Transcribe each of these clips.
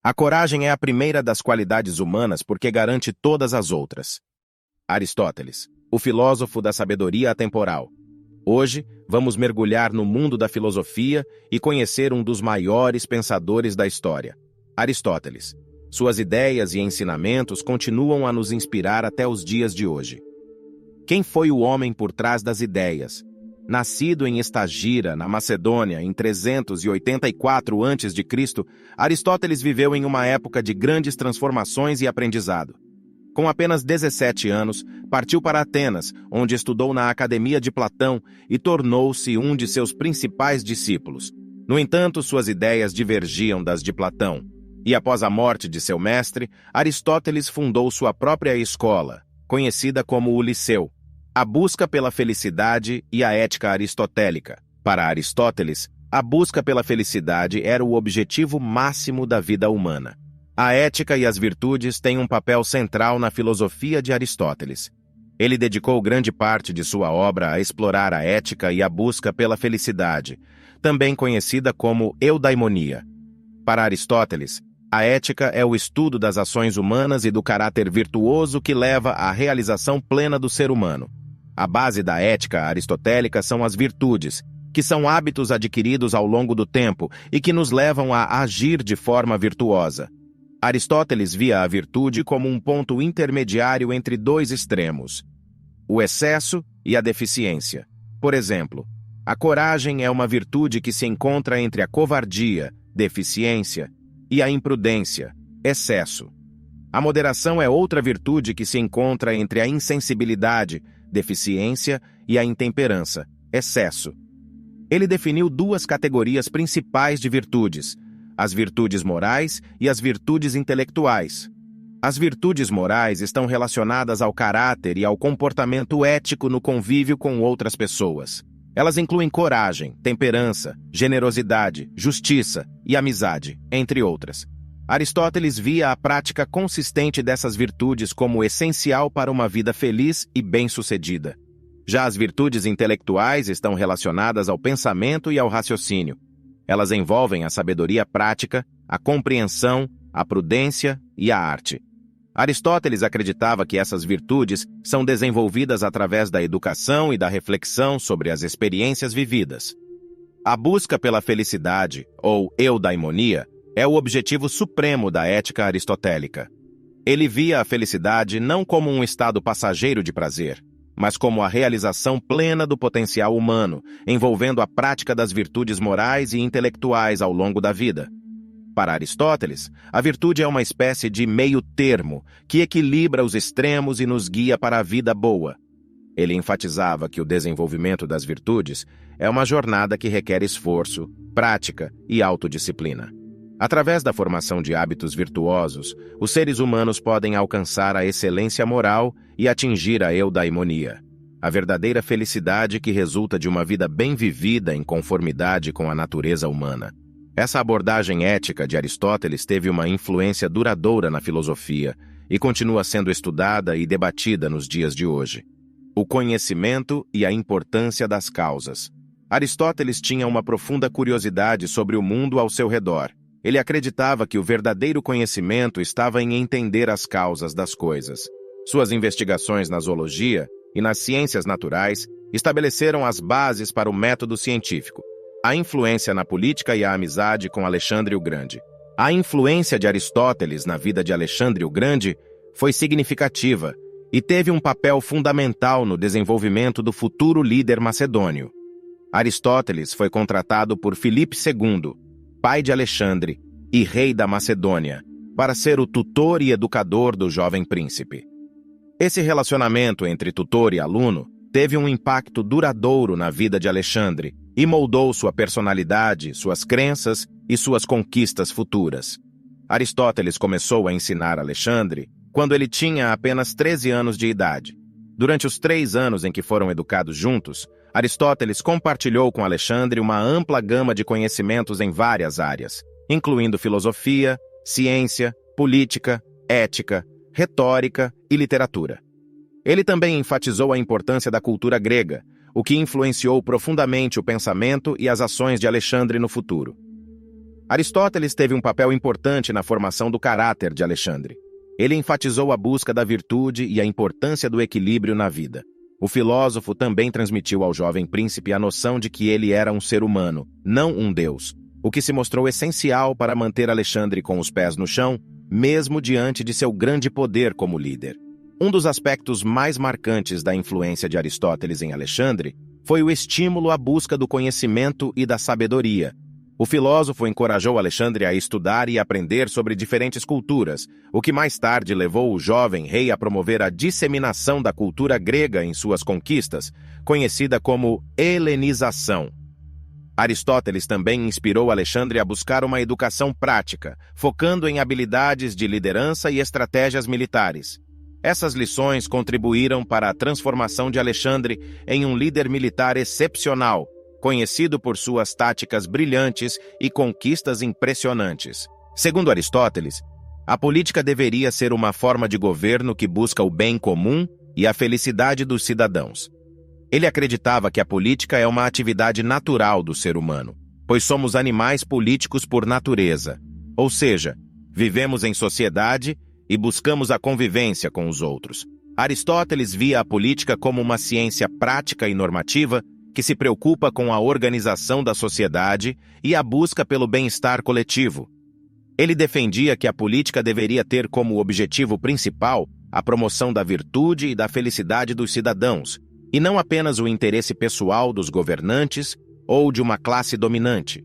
A coragem é a primeira das qualidades humanas porque garante todas as outras. Aristóteles, o filósofo da sabedoria atemporal. Hoje, vamos mergulhar no mundo da filosofia e conhecer um dos maiores pensadores da história, Aristóteles. Suas ideias e ensinamentos continuam a nos inspirar até os dias de hoje. Quem foi o homem por trás das ideias? Nascido em Estagira, na Macedônia, em 384 a.C., Aristóteles viveu em uma época de grandes transformações e aprendizado. Com apenas 17 anos, partiu para Atenas, onde estudou na Academia de Platão e tornou-se um de seus principais discípulos. No entanto, suas ideias divergiam das de Platão, e após a morte de seu mestre, Aristóteles fundou sua própria escola, conhecida como o Liceu, a busca pela felicidade e a ética aristotélica. Para Aristóteles, a busca pela felicidade era o objetivo máximo da vida humana. A ética e as virtudes têm um papel central na filosofia de Aristóteles. Ele dedicou grande parte de sua obra a explorar a ética e a busca pela felicidade, também conhecida como eudaimonia. Para Aristóteles, a ética é o estudo das ações humanas e do caráter virtuoso que leva à realização plena do ser humano. A base da ética aristotélica são as virtudes, que são hábitos adquiridos ao longo do tempo e que nos levam a agir de forma virtuosa. Aristóteles via a virtude como um ponto intermediário entre dois extremos, o excesso e a deficiência. Por exemplo, a coragem é uma virtude que se encontra entre a covardia, deficiência, e a imprudência, excesso. A moderação é outra virtude que se encontra entre a insensibilidade, deficiência, e a intemperança, excesso. Ele definiu duas categorias principais de virtudes: as virtudes morais e as virtudes intelectuais. As virtudes morais estão relacionadas ao caráter e ao comportamento ético no convívio com outras pessoas. Elas incluem coragem, temperança, generosidade, justiça e amizade, entre outras. Aristóteles via a prática consistente dessas virtudes como essencial para uma vida feliz e bem-sucedida. Já as virtudes intelectuais estão relacionadas ao pensamento e ao raciocínio. Elas envolvem a sabedoria prática, a compreensão, a prudência e a arte. Aristóteles acreditava que essas virtudes são desenvolvidas através da educação e da reflexão sobre as experiências vividas. A busca pela felicidade, ou eudaimonia, é o objetivo supremo da ética aristotélica. Ele via a felicidade não como um estado passageiro de prazer, mas como a realização plena do potencial humano, envolvendo a prática das virtudes morais e intelectuais ao longo da vida. Para Aristóteles, a virtude é uma espécie de meio-termo que equilibra os extremos e nos guia para a vida boa. Ele enfatizava que o desenvolvimento das virtudes é uma jornada que requer esforço, prática e autodisciplina. Através da formação de hábitos virtuosos, os seres humanos podem alcançar a excelência moral e atingir a eudaimonia, a verdadeira felicidade que resulta de uma vida bem vivida em conformidade com a natureza humana. Essa abordagem ética de Aristóteles teve uma influência duradoura na filosofia e continua sendo estudada e debatida nos dias de hoje. O conhecimento e a importância das causas. Aristóteles tinha uma profunda curiosidade sobre o mundo ao seu redor. Ele acreditava que o verdadeiro conhecimento estava em entender as causas das coisas. Suas investigações na zoologia e nas ciências naturais estabeleceram as bases para o método científico. A influência na política e a amizade com Alexandre o Grande. A influência de Aristóteles na vida de Alexandre o Grande foi significativa e teve um papel fundamental no desenvolvimento do futuro líder macedônio. Aristóteles foi contratado por Filipe II, pai de Alexandre e rei da Macedônia, para ser o tutor e educador do jovem príncipe. Esse relacionamento entre tutor e aluno teve um impacto duradouro na vida de Alexandre e moldou sua personalidade, suas crenças e suas conquistas futuras. Aristóteles começou a ensinar Alexandre quando ele tinha apenas 13 anos de idade. Durante os 3 anos em que foram educados juntos, Aristóteles compartilhou com Alexandre uma ampla gama de conhecimentos em várias áreas, incluindo filosofia, ciência, política, ética, retórica e literatura. Ele também enfatizou a importância da cultura grega, o que influenciou profundamente o pensamento e as ações de Alexandre no futuro. Aristóteles teve um papel importante na formação do caráter de Alexandre. Ele enfatizou a busca da virtude e a importância do equilíbrio na vida. O filósofo também transmitiu ao jovem príncipe a noção de que ele era um ser humano, não um deus, o que se mostrou essencial para manter Alexandre com os pés no chão, mesmo diante de seu grande poder como líder. Um dos aspectos mais marcantes da influência de Aristóteles em Alexandre foi o estímulo à busca do conhecimento e da sabedoria. O filósofo encorajou Alexandre a estudar e aprender sobre diferentes culturas, o que mais tarde levou o jovem rei a promover a disseminação da cultura grega em suas conquistas, conhecida como helenização. Aristóteles também inspirou Alexandre a buscar uma educação prática, focando em habilidades de liderança e estratégias militares. Essas lições contribuíram para a transformação de Alexandre em um líder militar excepcional, conhecido por suas táticas brilhantes e conquistas impressionantes. Segundo Aristóteles, a política deveria ser uma forma de governo que busca o bem comum e a felicidade dos cidadãos. Ele acreditava que a política é uma atividade natural do ser humano, pois somos animais políticos por natureza, ou seja, vivemos em sociedade e buscamos a convivência com os outros. Aristóteles via a política como uma ciência prática e normativa que se preocupa com a organização da sociedade e a busca pelo bem-estar coletivo. Ele defendia que a política deveria ter como objetivo principal a promoção da virtude e da felicidade dos cidadãos, e não apenas o interesse pessoal dos governantes ou de uma classe dominante.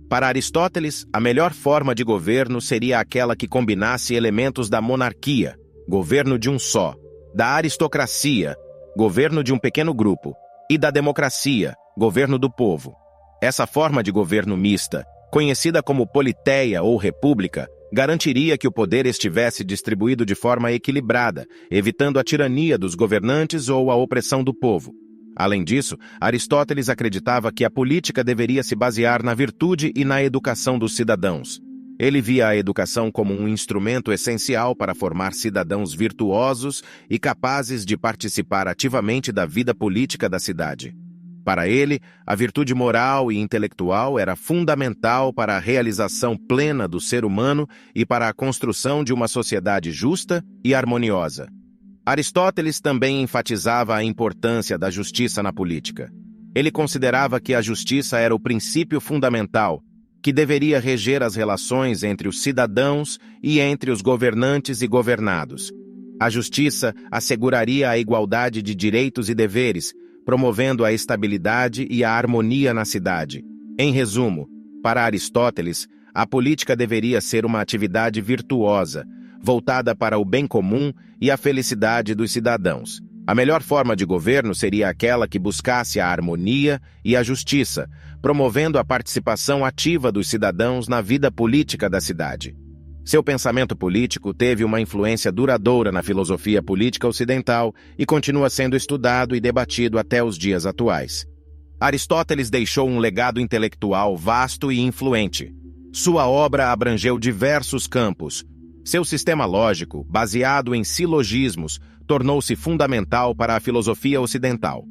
Para Aristóteles, a melhor forma de governo seria aquela que combinasse elementos da monarquia, governo de um só, da aristocracia, governo de um pequeno grupo, e da democracia, governo do povo. Essa forma de governo mista, conhecida como politeia ou república, garantiria que o poder estivesse distribuído de forma equilibrada, evitando a tirania dos governantes ou a opressão do povo. Além disso, Aristóteles acreditava que a política deveria se basear na virtude e na educação dos cidadãos. Ele via a educação como um instrumento essencial para formar cidadãos virtuosos e capazes de participar ativamente da vida política da cidade. Para ele, a virtude moral e intelectual era fundamental para a realização plena do ser humano e para a construção de uma sociedade justa e harmoniosa. Aristóteles também enfatizava a importância da justiça na política. Ele considerava que a justiça era o princípio fundamental, que deveria reger as relações entre os cidadãos e entre os governantes e governados. A justiça asseguraria a igualdade de direitos e deveres, promovendo a estabilidade e a harmonia na cidade. Em resumo, para Aristóteles, a política deveria ser uma atividade virtuosa, voltada para o bem comum e a felicidade dos cidadãos. A melhor forma de governo seria aquela que buscasse a harmonia e a justiça, promovendo a participação ativa dos cidadãos na vida política da cidade. Seu pensamento político teve uma influência duradoura na filosofia política ocidental e continua sendo estudado e debatido até os dias atuais. Aristóteles deixou um legado intelectual vasto e influente. Sua obra abrangeu diversos campos. Seu sistema lógico, baseado em silogismos, tornou-se fundamental para a filosofia ocidental.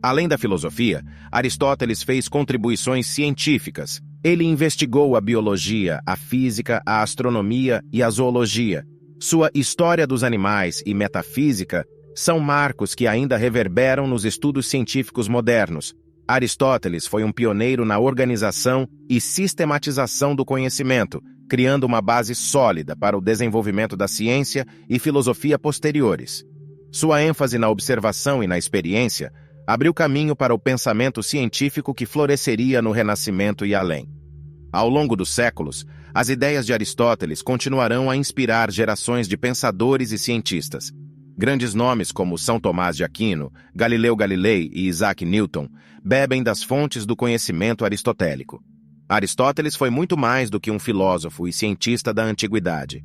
Além da filosofia, Aristóteles fez contribuições científicas. Ele investigou a biologia, a física, a astronomia e a zoologia. Sua História dos Animais e Metafísica são marcos que ainda reverberam nos estudos científicos modernos. Aristóteles foi um pioneiro na organização e sistematização do conhecimento, criando uma base sólida para o desenvolvimento da ciência e filosofia posteriores. Sua ênfase na observação e na experiência abriu caminho para o pensamento científico que floresceria no Renascimento e além. Ao longo dos séculos, as ideias de Aristóteles continuarão a inspirar gerações de pensadores e cientistas. Grandes nomes como São Tomás de Aquino, Galileu Galilei e Isaac Newton bebem das fontes do conhecimento aristotélico. Aristóteles foi muito mais do que um filósofo e cientista da antiguidade.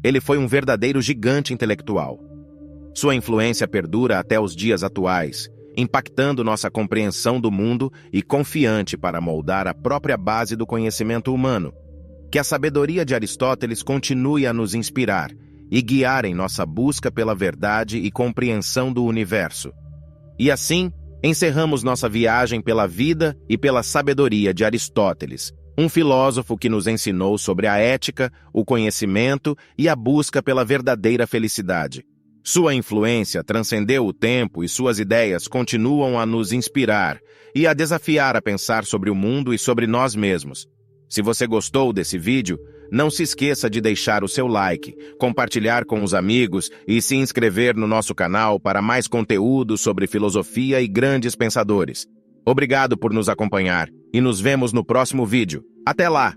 Ele foi um verdadeiro gigante intelectual. Sua influência perdura até os dias atuais, impactando nossa compreensão do mundo e confiante para moldar a própria base do conhecimento humano. Que a sabedoria de Aristóteles continue a nos inspirar e guiar em nossa busca pela verdade e compreensão do universo. E assim, encerramos nossa viagem pela vida e pela sabedoria de Aristóteles. Um filósofo que nos ensinou sobre a ética, o conhecimento e a busca pela verdadeira felicidade. Sua influência transcendeu o tempo e suas ideias continuam a nos inspirar e a desafiar a pensar sobre o mundo e sobre nós mesmos. Se você gostou desse vídeo, não se esqueça de deixar o seu like, compartilhar com os amigos e se inscrever no nosso canal para mais conteúdo sobre filosofia e grandes pensadores. Obrigado por nos acompanhar e nos vemos no próximo vídeo. Até lá!